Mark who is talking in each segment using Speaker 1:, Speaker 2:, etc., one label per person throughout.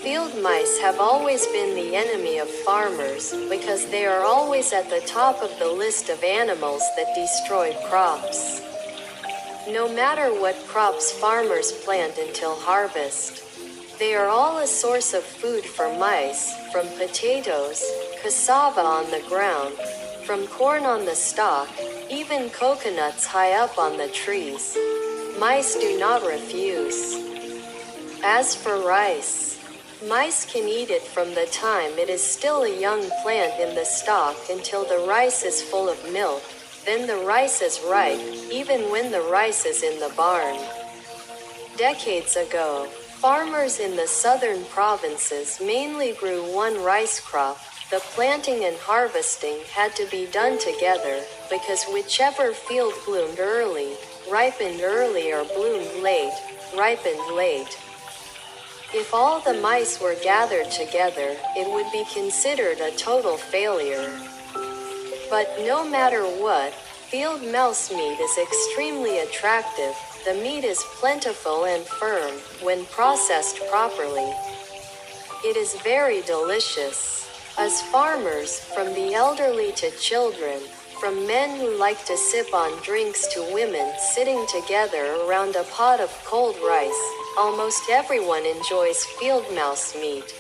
Speaker 1: Field mice have always been the enemy of farmers because they are always at the top of the list of animals that destroy crops. No matter what crops farmers plant until harvest, they are all a source of food for mice, from potatoes, cassava on the ground, from corn on the stalk, even coconuts high up on the trees. Mice do not refuse. As for rice, mice can eat it from the time it is still a young plant in the stalk until the rice is full of milk. Then the rice is ripe, even when the rice is in the barn. Decades ago, farmers in the southern provinces mainly grew one rice crop. The planting and harvesting had to be done together, because whichever field bloomed early, ripened early, or bloomed late, ripened late. If all the mice were gathered together, it would be considered a total failure. But no matter what, field mouse meat is extremely attractive. The meat is plentiful and firm when processed properly. It is very delicious. As farmers, from the elderly to children, from men who like to sip on drinks to women sitting together around a pot of cold rice, almost everyone enjoys field mouse meat.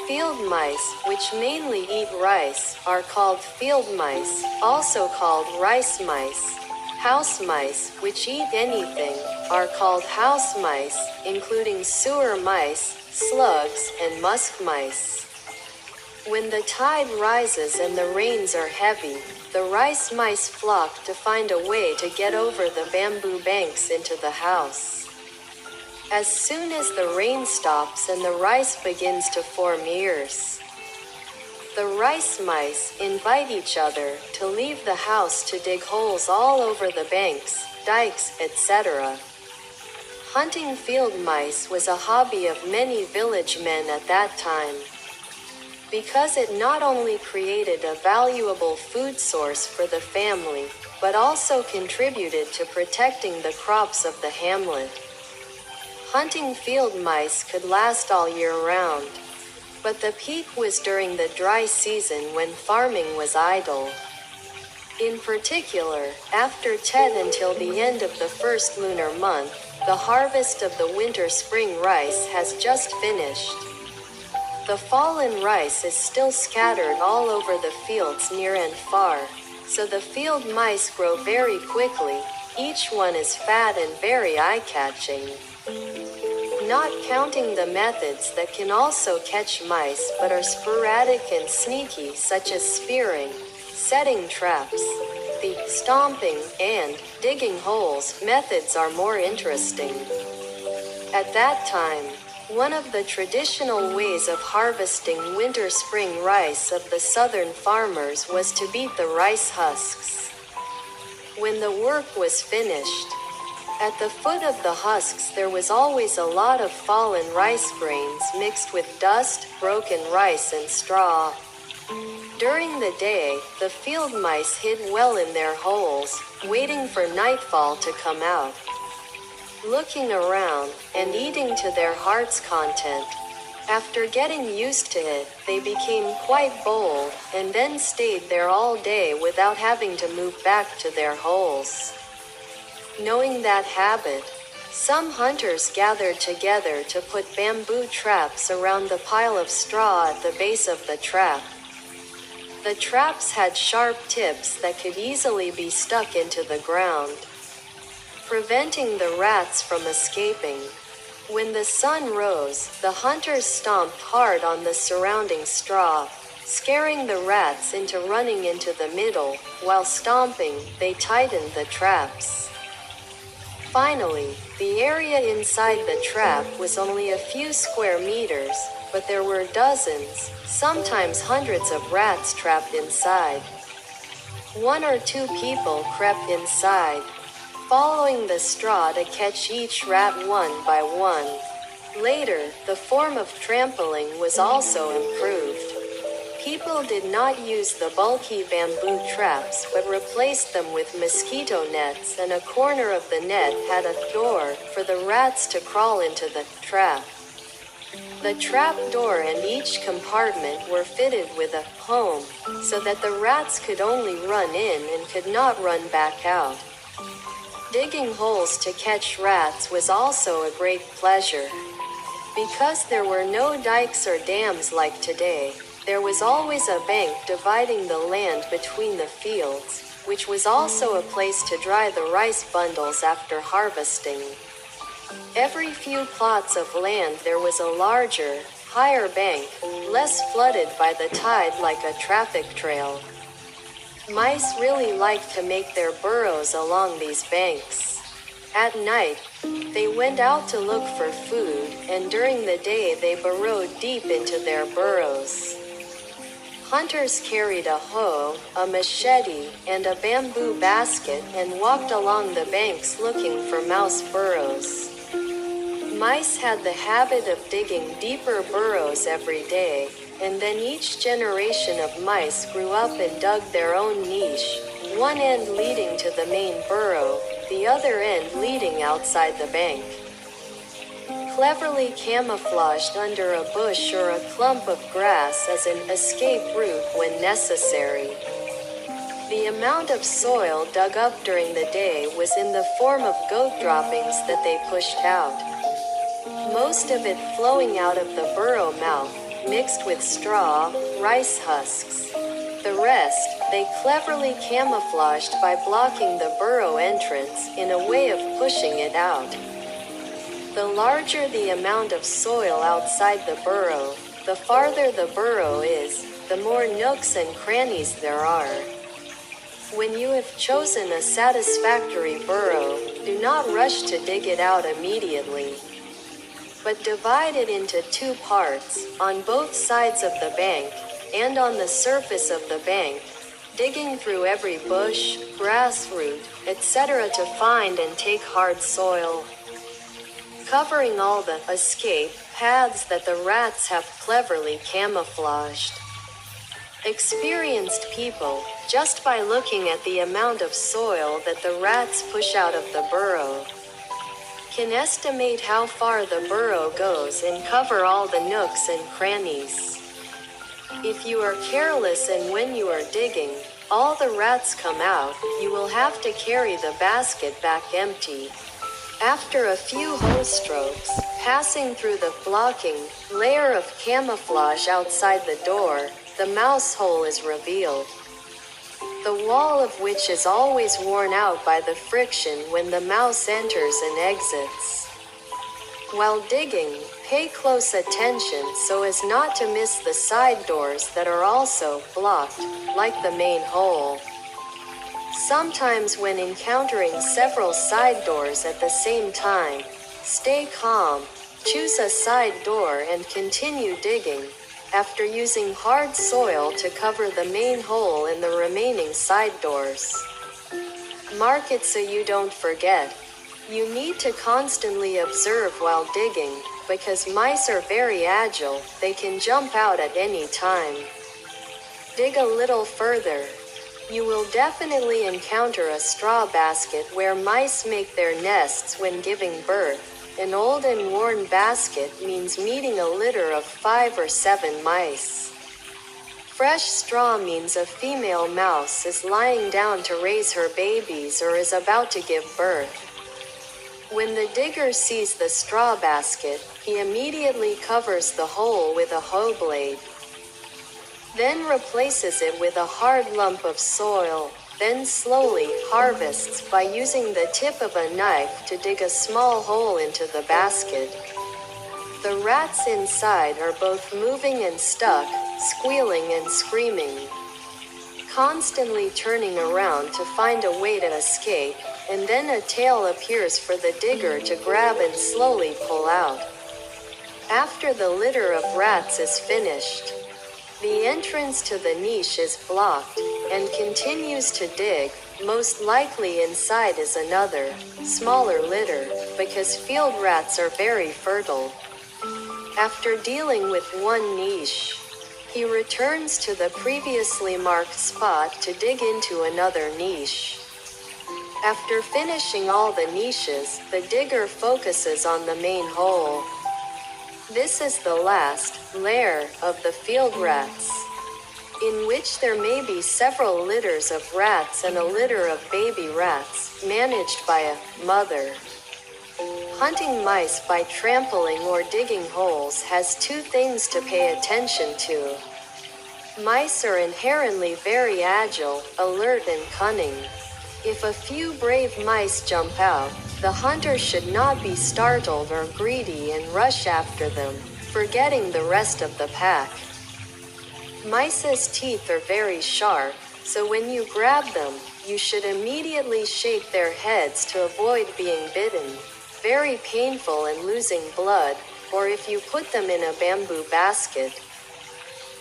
Speaker 1: Field mice, which mainly eat rice, are called field mice, also called rice mice. House mice, which eat anything, are called house mice, including sewer mice, slugs, and musk mice. When the tide rises and the rains are heavy, the rice mice flock to find a way to get over the bamboo banks into the house. As soon as the rain stops and the rice begins to form ears, the rice mice invite each other to leave the house to dig holes all over the banks, dikes, etc. Hunting field mice was a hobby of many village men at that time, because it not only created a valuable food source for the family, but also contributed to protecting the crops of the hamlet. Hunting field mice could last all year round, but the peak was during the dry season when farming was idle. In particular, after Tet until the end of the first lunar month, the harvest of the winter-spring rice has just finished. The fallen rice is still scattered all over the fields near and far, so the field mice grow very quickly. Each one is fat and very eye-catching. Not counting the methods that can also catch mice but are sporadic and sneaky, such as spearing, setting traps, the stomping, and digging holes methods are more interesting. At that time, one of the traditional ways of harvesting winter-spring rice of the southern farmers was to beat the rice husks. When the work was finished, at the foot of the husks there was always a lot of fallen rice grains mixed with dust, broken rice, and straw. During the day, the field mice hid well in their holes, waiting for nightfall to come out, looking around, and eating to their heart's content. After getting used to it, they became quite bold, and then stayed there all day without having to move back to their holes. Knowing that habit, some hunters gathered together to put bamboo traps around the pile of straw at the base of the trap. The traps had sharp tips that could easily be stuck into the ground, preventing the rats from escaping. When the sun rose, the hunters stomped hard on the surrounding straw, scaring the rats into running into the middle. While stomping, they tightened the traps. Finally, the area inside the trap was only a few square meters, but there were dozens, sometimes hundreds of rats trapped inside. One or two people crept inside, following the straw to catch each rat one by one. Later, the form of trampling was also improved. People did not use the bulky bamboo traps but replaced them with mosquito nets, and a corner of the net had a door for the rats to crawl into the trap. The trap door and each compartment were fitted with a home, so that the rats could only run in and could not run back out. Digging holes to catch rats was also a great pleasure. Because there were no dikes or dams like today, there was always a bank dividing the land between the fields, which was also a place to dry the rice bundles after harvesting. Every few plots of land there was a larger, higher bank, less flooded by the tide like a traffic trail. Mice really liked to make their burrows along these banks. At night, they went out to look for food, and during the day they burrowed deep into their burrows. Hunters carried a hoe, a machete, and a bamboo basket and walked along the banks looking for mouse burrows. Mice had the habit of digging deeper burrows every day, and then each generation of mice grew up and dug their own niche, one end leading to the main burrow, the other end leading outside the bank. Cleverly camouflaged under a bush or a clump of grass as an escape route when necessary. The amount of soil dug up during the day was in the form of goat droppings that they pushed out. Most of it flowing out of the burrow mouth, mixed with straw, rice husks. The rest, they cleverly camouflaged by blocking the burrow entrance in a way of pushing it out. The larger the amount of soil outside the burrow, the farther the burrow is, the more nooks and crannies there are. When you have chosen a satisfactory burrow, do not rush to dig it out immediately, but divide it into two parts, on both sides of the bank, and on the surface of the bank, digging through every bush, grass root, etc. to find and take hard soil. Covering all the escape paths that the rats have cleverly camouflaged. Experienced people, just by looking at the amount of soil that the rats push out of the burrow, can estimate how far the burrow goes and cover all the nooks and crannies. If you are careless and when you are digging, all the rats come out, you will have to carry the basket back empty. After a few hoe strokes, passing through the blocking layer of camouflage outside the door, the mouse hole is revealed. The wall of which is always worn out by the friction when the mouse enters and exits. While digging, pay close attention so as not to miss the side doors that are also blocked, like the main hole. Sometimes when encountering several side doors at the same time, stay calm, choose a side door and continue digging, after using hard soil to cover the main hole and the remaining side doors. Mark it so you don't forget. You need to constantly observe while digging, because mice are very agile, they can jump out at any time. Dig a little further. You will definitely encounter a straw basket where mice make their nests when giving birth. An old and worn basket means meeting a litter of 5 or 7 mice. Fresh straw means a female mouse is lying down to raise her babies or is about to give birth. When the digger sees the straw basket, he immediately covers the hole with a hoe blade. Then replaces it with a hard lump of soil, then slowly harvests by using the tip of a knife to dig a small hole into the basket. The rats inside are both moving and stuck, squealing and screaming, constantly turning around to find a way to escape, and then a tail appears for the digger to grab and slowly pull out. After the litter of rats is finished, the entrance to the niche is blocked, and continues to dig. Most likely inside is another, smaller litter, because field rats are very fertile. After dealing with one niche, He returns to the previously marked spot to dig into another niche. After finishing all the niches, the digger focuses on the main hole. This is the last lair of the field rats, in which there may be several litters of rats and a litter of baby rats, managed by a mother. Hunting mice by trampling or digging holes has two things to pay attention to. Mice are inherently very agile, alert and cunning. If a few brave mice jump out, the hunter should not be startled or greedy and rush after them, forgetting the rest of the pack. Mice's teeth are very sharp, so when you grab them, you should immediately shake their heads to avoid being bitten, very painful and losing blood, or if you put them in a bamboo basket,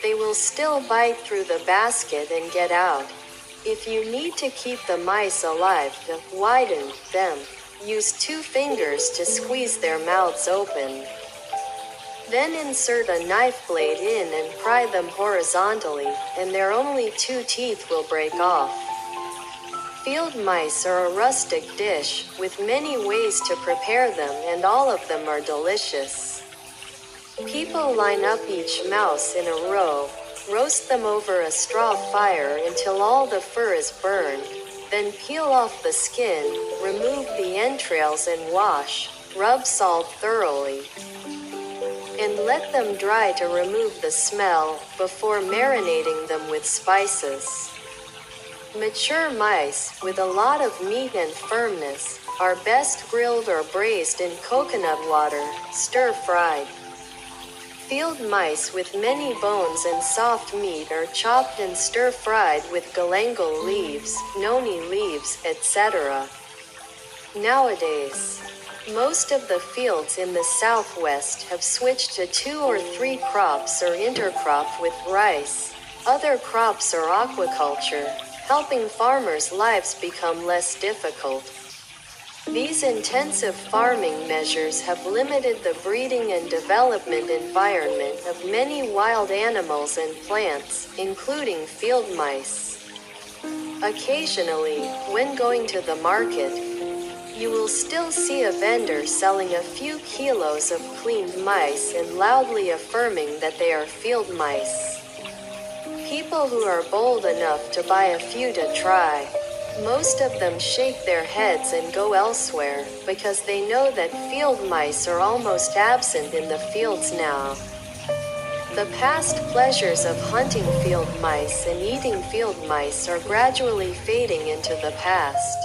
Speaker 1: they will still bite through the basket and get out. If you need to keep the mice alive, to widen them, use 2 fingers to squeeze their mouths open. Then insert a knife blade in and pry them horizontally, and their only 2 teeth will break off. Field mice are a rustic dish, with many ways to prepare them, and all of them are delicious. People line up each mouse in a row, roast them over a straw fire until all the fur is burned, then peel off the skin, remove the entrails and wash, rub salt thoroughly, and let them dry to remove the smell, before marinating them with spices. Mature mice, with a lot of meat and firmness, are best grilled or braised in coconut water, stir-fried. Field mice with many bones and soft meat are chopped and stir-fried with galangal leaves, noni leaves, etc. Nowadays, most of the fields in the southwest have switched to 2 or 3 crops or intercrop with rice. Other crops are aquaculture, helping farmers' lives become less difficult. These intensive farming measures have limited the breeding and development environment of many wild animals and plants, including field mice. Occasionally, when going to the market, you will still see a vendor selling a few kilos of cleaned mice and loudly affirming that they are field mice. People who are bold enough to buy a few to try, most of them shake their heads and go elsewhere, because they know that field mice are almost absent in the fields now. The past pleasures of hunting field mice and eating field mice are gradually fading into the past.